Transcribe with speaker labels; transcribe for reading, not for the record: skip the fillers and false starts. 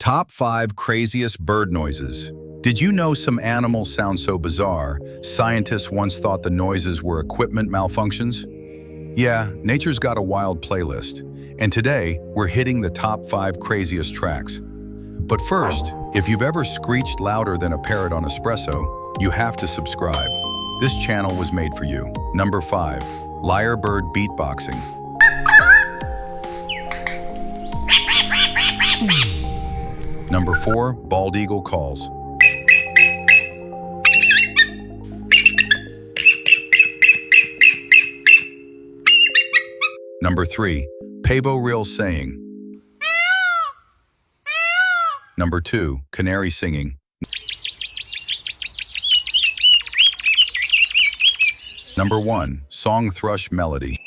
Speaker 1: Top 5 craziest bird noises. Did you know some animals sound so bizarre, scientists once thought the noises were equipment malfunctions? Yeah, nature's got a wild playlist, and today we're hitting the top 5 craziest tracks. But first, if you've ever screeched louder than a parrot on espresso, you have to subscribe. This channel was made for you. Number 5. Lyrebird beatboxing. Number 4. Bald eagle calls. Number 3. Pavo-reel saying. Number 2. Canary singing. Number 1. Song thrush melody.